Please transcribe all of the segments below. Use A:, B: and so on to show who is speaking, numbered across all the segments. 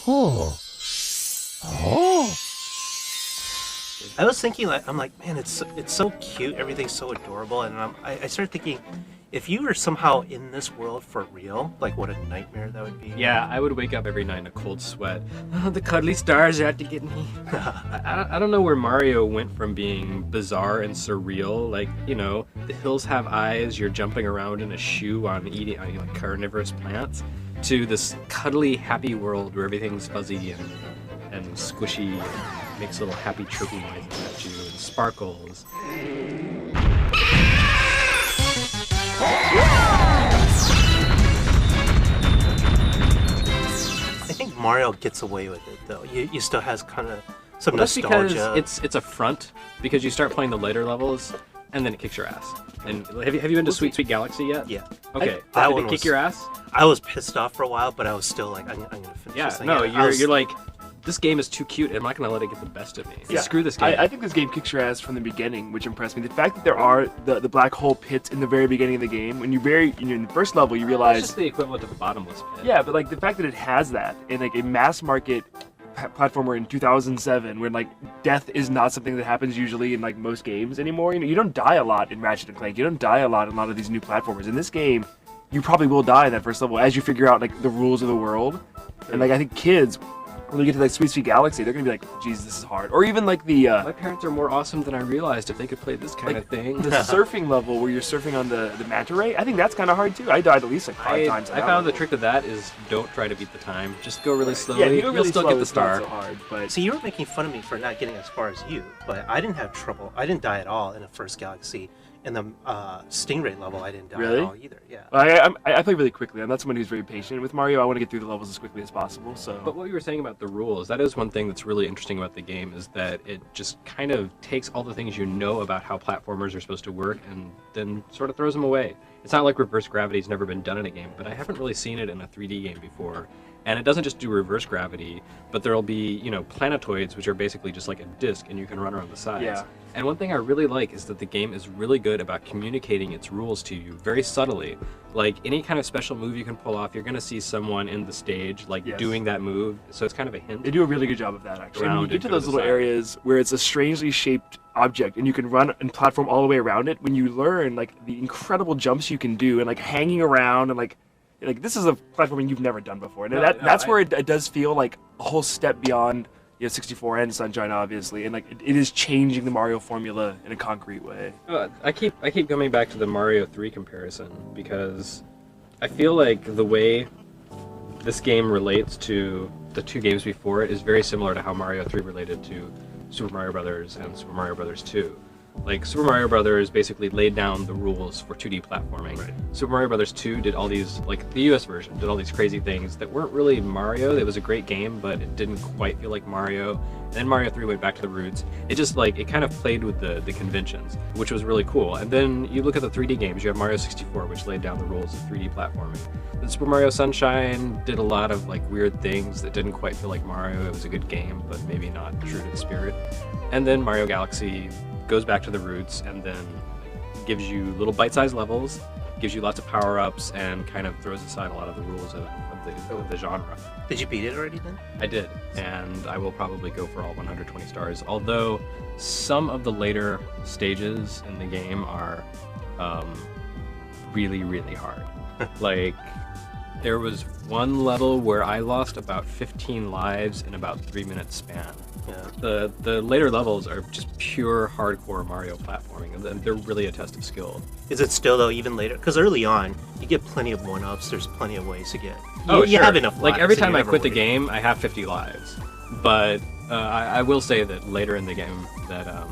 A: Oh. Oh.
B: I was thinking, like, I'm like, man, it's so cute. Everything's so adorable, and I started thinking, if you were somehow in this world for real, like, what a nightmare that would be.
C: Yeah, I would wake up every night in a cold sweat. Oh, the cuddly stars are out to get me. I don't know where Mario went from being bizarre and surreal, like, you know, the hills have eyes, you're jumping around in a shoe on eating like carnivorous plants, to this cuddly, happy world where everything's fuzzy and squishy, and makes little happy chirpy noises at you and sparkles.
B: I think Mario gets away with it, though. You still has kind of some
C: Well, that's
B: nostalgia.
C: because it's a front, because you start playing the later levels, and then it kicks your ass. And have you been to Sweet Sweet Galaxy yet?
B: Yeah.
C: Okay.
B: That
C: Did
B: one
C: it kick
B: was-
C: your ass?
B: I was pissed off for a while, but I was still like, I'm going to finish
C: Yeah.
B: this thing.
C: No,
B: I was-
C: you're like, this game is too cute. I'm not gonna let it get the best of me.
D: Yeah.
C: Screw this game.
D: I think this game kicks your ass from the beginning, which impressed me. The fact that there are the black hole pits in the very beginning of the game, when in the first level, you
C: It's
D: realize,
C: just the equivalent of a bottomless pit.
D: yeah, but like the fact that it has that in like a mass market platformer in 2007, where like death is not something that happens usually in like most games anymore. You don't die a lot in Ratchet and Clank. You don't die a lot in a lot of these new platformers. In this game, you probably will die in that first level as you figure out like the rules of the world. And like I think kids, when they get to like Sweet Sweet Galaxy, they're gonna be like, "Geez, this is hard." Or even like the
C: My parents are more awesome than I realized if they could play this kind of thing.
D: the surfing level where you're surfing on the manta ray. I think that's kind of hard too. I died at least like five times.
C: I found the trick to that is don't try to beat the time. Just go really slowly.
D: Yeah, if you go
C: You'll
D: really
C: still
D: slow,
C: get the
D: it's not
C: star.
D: so hard, but
B: See, you were making fun of me for not getting as far as you, but I didn't have trouble. I didn't die at all in the first Galaxy. In the Stingray level, I didn't die
D: Really?
B: at all either. Yeah.
D: I play really quickly. I'm not someone who's very patient with Mario. I want to get through the levels as quickly as possible. So,
C: But what you were saying about the rules, that is one thing that's really interesting about the game, is that it just kind of takes all the things you know about how platformers are supposed to work and then sort of throws them away. It's not like reverse gravity's never been done in a game, but I haven't really seen it in a 3D game before. And it doesn't just do reverse gravity, but there'll be, planetoids, which are basically just like a disc, and you can run around the sides.
D: Yeah.
C: And one thing I really like is that the game is really good about communicating its rules to you very subtly. Like any kind of special move you can pull off, you're going to see someone in the stage like
D: Yes.
C: doing that move. So it's kind of a hint.
D: they do a really good job of that, actually. And when you
C: Rounded
D: get to
C: to
D: those
C: the
D: little
C: side.
D: areas where it's a strangely shaped object and you can run and platform all the way around it, when you learn like the incredible jumps you can do and like hanging around and like this is a platforming you've never done before. And that's where it does feel like a whole step beyond 64 and Sunshine, obviously, and like it is changing the Mario formula in a concrete way.
C: I keep coming back to the Mario 3 comparison because I feel like the way this game relates to the two games before it is very similar to how Mario 3 related to Super Mario Brothers and Super Mario Brothers 2. Like Super Mario Brothers basically laid down the rules for 2D platforming.
D: Right.
C: Super Mario Brothers 2 did all these, like the US version, did all these crazy things that weren't really Mario. It was a great game, but it didn't quite feel like Mario. And then Mario 3 went back to the roots. It just it kind of played with the conventions, which was really cool. And then you look at the 3D games, you have Mario 64, which laid down the rules of 3D platforming. Then Super Mario Sunshine did a lot of weird things that didn't quite feel like Mario. It was a good game, but maybe not true to the spirit. And then Mario Galaxy goes back to the roots and then gives you little bite-sized levels, gives you lots of power-ups, and kind of throws aside a lot of the rules of the genre.
B: Did you beat it already then?
C: I did, and I will probably go for all 120 stars, although some of the later stages in the game are really, really hard. There was one level where I lost about 15 lives in about 3-minute span.
B: Yeah.
C: The later levels are just pure hardcore Mario platforming, and they're really a test of skill.
B: Is it still though even later? Because early on, you get plenty of one-ups. There's plenty of ways to get. You
C: sure.
B: have enough.
C: Like
B: lives,
C: every
B: and
C: time
B: you
C: I
B: never
C: quit the
B: win.
C: game, I have 50 lives. But I will say that later in the game that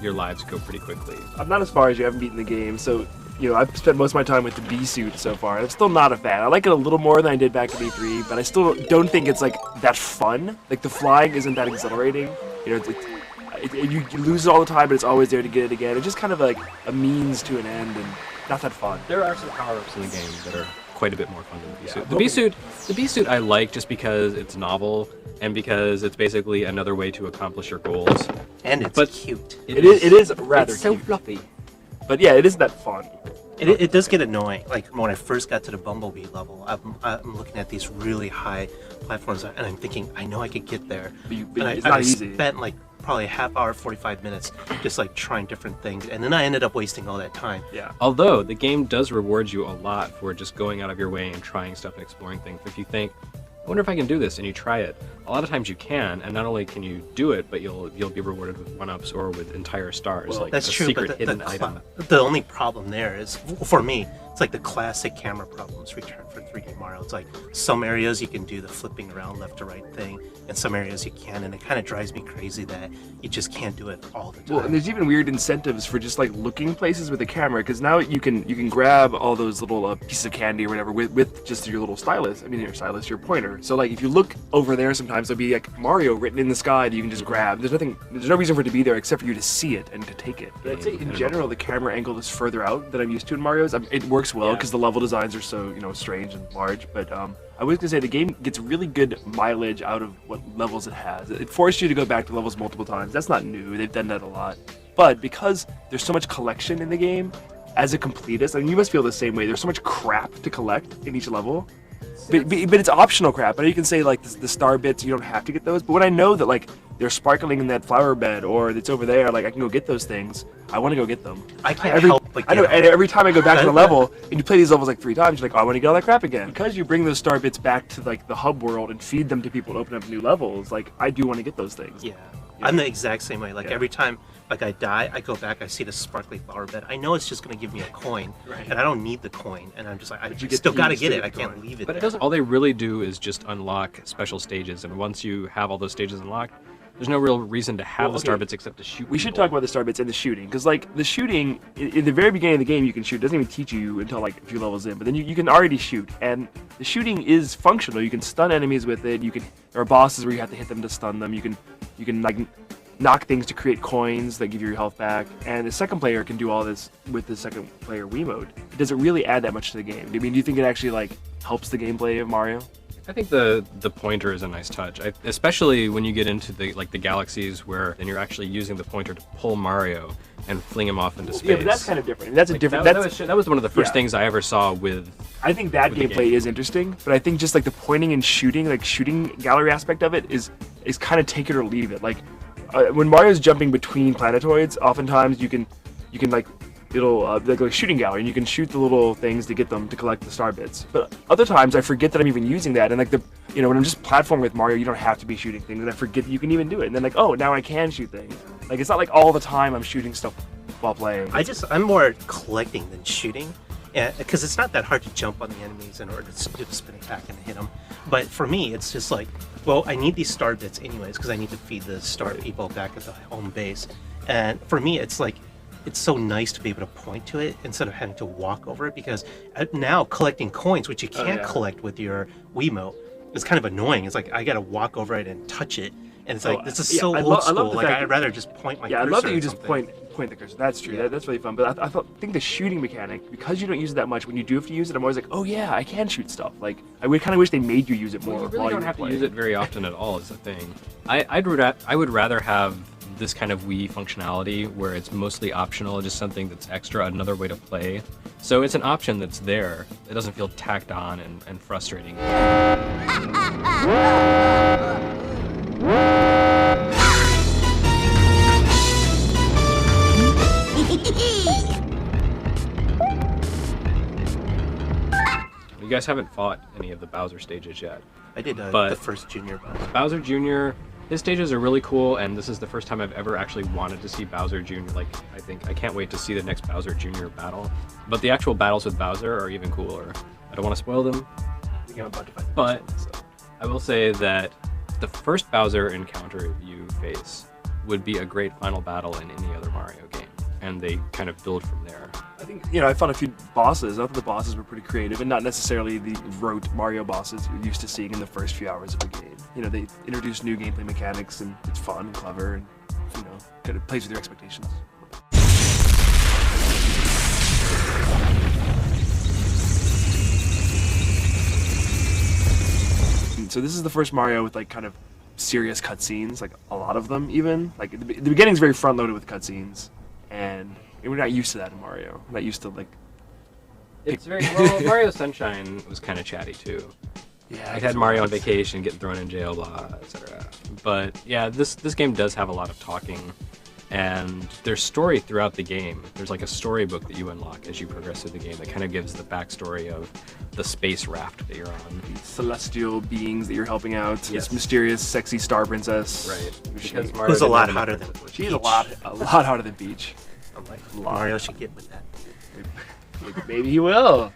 C: your lives go pretty quickly.
D: I'm not as far as you. I haven't beaten the game, so I've spent most of my time with the B suit so far. I'm still not a fan. I like it a little more than I did back in E3, but I still don't think it's that fun. Like the flying isn't that exhilarating. You lose it all the time, but it's always there to get it again. It's just kind of like a means to an end, and not that fun.
C: There are some power-ups in the game that are quite a bit more fun than the B-suit.
D: Yeah.
C: The B-suit I like just because it's novel and because it's basically another way to accomplish your goals.
B: And it's
C: But-
B: cute.
D: It is rather
C: It's so
D: cute.
C: fluffy.
D: But yeah, it isn't that fun.
B: It does get annoying. Like when I first got to the Bumblebee level, I'm looking at these really high platforms, and I'm thinking, I know I could get there.
D: But
B: And
D: it's
B: I
D: not easy.
B: spent like probably a half hour, 45 minutes, just like trying different things, and then I ended up wasting all that time.
D: Yeah.
C: Although the game does reward you a lot for just going out of your way and trying stuff and exploring things. If you think, I wonder if I can do this, and you try it, a lot of times you can, and not only can you do it, but you'll be rewarded with 1-ups or with entire stars,
B: Well,
C: like
B: that's
C: a
B: true,
C: secret
B: but
C: hidden item.
B: the only problem there is, for me, it's like the classic camera problems return for 3D Mario. It's like some areas you can do the flipping around left to right thing, and some areas you can, and it kind of drives me crazy that you just can't do it all the time.
D: Well, and there's even weird incentives for just like looking places with the camera, because now you can grab all those little pieces of candy or whatever with just your little stylus. I mean, your stylus, your pointer. So like if you look over there, sometimes there'll be like Mario written in the sky that you can just grab. There's no reason for it to be there except for you to see it and to take it. But I'd say in general the camera angle is further out than I'm used to in Mario's. It works well because the level designs are so strange and large. But I was gonna say the game gets really good mileage out of what levels it has. It forced you to go back to levels multiple times. That's not new. They've done that a lot. But because there's so much collection in the game, as a completist, I mean, you must feel the same way. There's so much crap to collect in each level. But it's optional crap. I know you can say like the star bits, you don't have to get those. But when I know that like they're sparkling in that flower bed or it's over there, like I can go get those things. I want to go get them.
B: I can't help but
D: I know,
B: get
D: and every time I go back to the level, and you play these levels like 3 times, you're like, oh, I want to get all that crap again. Because you bring those star bits back to like the hub world and feed them to people to open up new levels, like I do want to get those things.
B: Yeah. I'm the exact same way. Like
D: Yeah.
B: every time like I die, I go back, I see the sparkly flower bed. I know it's just gonna give me a coin,
D: Right.
B: and I don't need the coin, and I'm just like, I
D: you get
B: still gotta
D: keys
B: get
D: to
B: it.
D: the
B: I can't
D: coin.
B: leave it.
C: But it
B: there.
C: doesn't. All they really do is just unlock special stages, and once you have all those stages unlocked, there's no real reason to have
D: Well,
C: the star
D: okay.
C: bits except to shoot.
D: We should
C: people.
D: talk about the star bits and the shooting, because like the shooting in the very beginning of the game you can shoot. It doesn't even teach you until like a few levels in, but then you can already shoot, and the shooting is functional. You can stun enemies with it. There are bosses where you have to hit them to stun them. You can like knock things to create coins that give you your health back, and the second player can do all this with the second player Wii mode. Does it really add that much to the game? I mean, do you think it actually like helps the gameplay of Mario?
C: I think the pointer is a nice touch, especially when you get into the galaxies where then you're actually using the pointer to pull Mario and fling him off into space.
D: Yeah, but that's kind of different. That's a
C: Like,
D: different.
C: that was one of the first
D: Yeah.
C: things I ever saw with.
D: I think that
C: with the
D: gameplay
C: game.
D: is interesting, but I think just like the pointing and shooting, like shooting gallery aspect of it is kind of take it or leave it. Like when Mario's jumping between planetoids, oftentimes you can like it'll like a shooting gallery, and you can shoot the little things to get them to collect the star bits. But other times I forget that I'm even using that, and like when I'm just platforming with Mario, you don't have to be shooting things, and I forget that you can even do it. And then like, oh, now I can shoot things. Like it's not like all the time I'm shooting stuff while playing.
B: I'm more collecting than shooting, because it's not that hard to jump on the enemies in order to do the spin attack and hit them. But for me, it's just like, well, I need these star bits anyways because I need to feed the star people back at the home base. And for me, it's like, it's so nice to be able to point to it instead of having to walk over it, because now collecting coins, which you can't collect with your Wiimote, is kind of annoying. It's like I gotta walk over it and touch it, and it's like this is so
D: I
B: old
D: love
B: school.
D: the
B: Like
D: fact
B: I'd rather just point my
D: Yeah, I
B: cursor
D: love that
B: at
D: you just
B: something.
D: point the cursor. That's true. That's really fun. But I think the shooting mechanic, because you don't use it that much, when you do have to use it, I'm always like, oh yeah, I can shoot stuff. Like I would kind of wish they made you use it more.
C: Well, you really
D: while
C: don't
D: you
C: have to
D: play.
C: use it very often at all. Is the thing. I would rather have this kind of Wii functionality where it's mostly optional, just something that's extra, another way to play. So it's an option that's there. It doesn't feel tacked on and frustrating. You guys haven't fought any of the Bowser stages yet.
B: I did
C: but-
B: the first Junior Bowser.
C: Bowser Jr., his stages are really cool, and this is the first time I've ever actually wanted to see Bowser Jr. Like, I can't wait to see the next Bowser Jr. battle. But the actual battles with Bowser are even cooler. I don't want to spoil them,
D: I think I'm about to find
C: but
D: this one, so.
C: I will say that the first Bowser encounter you face would be a great final battle in any other Mario game, and they kind of build from there.
D: I think I found a few bosses. I thought the bosses were pretty creative, and not necessarily the rote Mario bosses you're used to seeing in the first few hours of the game. They introduce new gameplay mechanics, and it's fun and clever, and kind of plays with your expectations. And so this is the first Mario with like kind of serious cutscenes, like a lot of them even. Like the beginning's very front loaded with cutscenes, and we're not used to that in Mario. We're not used to like
C: It's very well. Mario Sunshine was kind of chatty too.
D: Yeah,
C: I had Mario on vacation, getting thrown in jail, blah, etc. But yeah, this game does have a lot of talking, and there's story throughout the game. There's like a storybook that you unlock as you progress through the game that kind of gives the backstory of the space raft that you're on.
D: Celestial beings that you're helping out.
C: Yes.
D: This mysterious, sexy star princess.
C: Right.
D: Who's
C: Because
D: she?
C: Mario
B: Who's a
C: didn't
B: lot
C: have enough
B: hotter
C: of
B: than
C: it.
D: She's a lot hotter than Peach.
B: I'm like, Mario should get with that.
D: Maybe he will.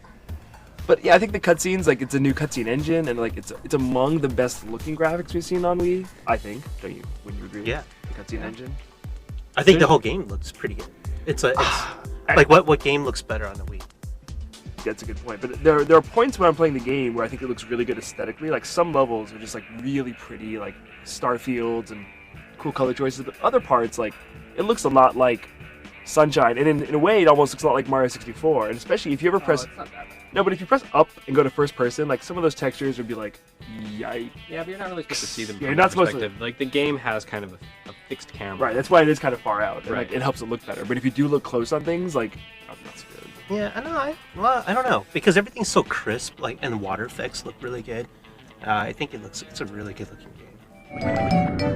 D: But yeah, I think the cutscenes, like, it's a new cutscene engine, and like it's among the best looking graphics we've seen on Wii. I think, don't you? Wouldn't you agree?
B: Yeah.
D: The cutscene engine.
B: I think the whole game looks pretty good. It's like what game looks better on the Wii?
D: That's a good point. But there are points when I'm playing the game where I think it looks really good aesthetically. Like some levels are just like really pretty, like star fields and cool color choices. But other parts, like, it looks a lot like Sunshine, and in a way, it almost looks a lot like Mario 64. And especially if you ever press no, but if you press up and go to first person, like some of those textures would be like, yikes.
C: Yeah, but you're not really supposed to see them
D: Yeah,
C: from
D: you're
C: that
D: not supposed to-
C: perspective. Like the game has kind of a fixed camera.
D: Right, that's why it is kind of far out. And
C: Right.
D: like it helps it look better. But if you do look close on things, like, oh, that's good.
B: Yeah, I know. Well, I don't know because everything's so crisp, like, and the water effects look really good. I think it's a really good looking game.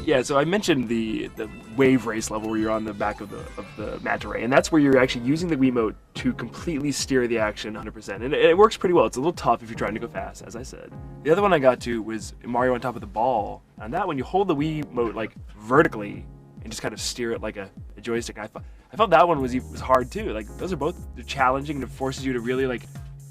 D: Yeah, so I mentioned the wave race level where you're on the back of the manta ray, and that's where you're actually using the Wiimote to completely steer the action 100%, and it works pretty well. It's a little tough if you're trying to go fast, as I said. The other one I got to was Mario on top of the ball, and that one you hold the Wiimote like vertically and just kind of steer it like a joystick. I felt that one was hard too. Like those are both challenging, and it forces you to really like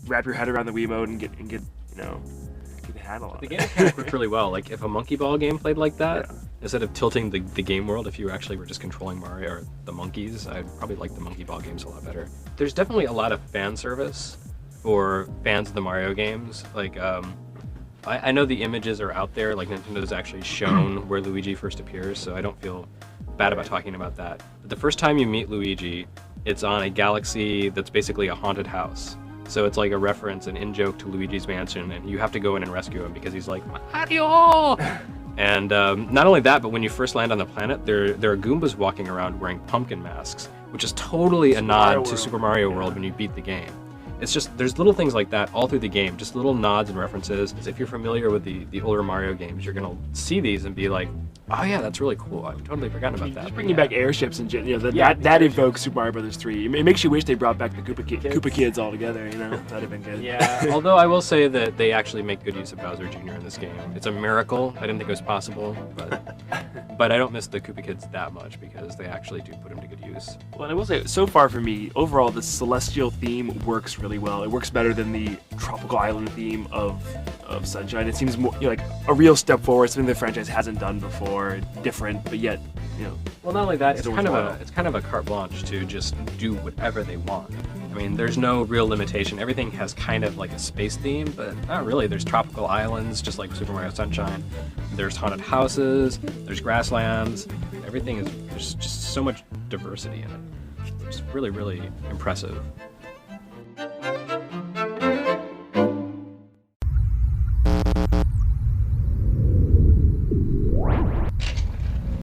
D: wrap your head around the Wiimote and get get the handle on
C: The
D: it.
C: game kind of worked really well. Like if a Monkey Ball game played like that,
D: Yeah.
C: instead of tilting the game world, if you actually were just controlling Mario or the monkeys, I'd probably like the Monkey Ball games a lot better. There's definitely a lot of fan service for fans of the Mario games. Like I know the images are out there. Like Nintendo's actually shown where Luigi first appears, so I don't feel bad about talking about that. But the first time you meet Luigi, it's on a galaxy that's basically a haunted house. So it's like a reference, an in-joke to Luigi's Mansion, and you have to go in and rescue him because he's like, Mario! And not only that, but when you first land on the planet, there are Goombas walking around wearing pumpkin masks, which is totally a
D: Mario
C: nod to
D: World.
C: Super Mario World when you beat the game. It's just, there's little things like that all through the game, just little nods and references. If you're familiar with the older Mario games, you're gonna see these and be like, oh yeah, that's really cool. I've totally forgotten about that.
D: Just bringing back airships and that
C: Yeah,
D: evokes Super Mario Brothers 3. It makes you wish they brought back the Koopa Kids all together. That'd have been good.
C: Yeah, although I will say that they actually make good use of Bowser Jr. in this game. It's a miracle. I didn't think it was possible, but I don't miss the Koopa Kids that much because they actually do put them to good use.
D: Well, and I will say, so far for me, overall, the celestial theme works really well. It works better than the tropical island theme of Sunshine. It seems more like a real step forward, something the franchise hasn't done before, different, but yet,
C: Well, not only that,
D: It's
C: it's kind of
D: worthwhile.
C: a carte blanche to just do whatever they want. I mean, there's no real limitation. Everything has kind of like a space theme, but not really. There's tropical islands, just like Super Mario Sunshine. There's haunted houses. There's grasslands. There's just so much diversity in it. It's really, really impressive.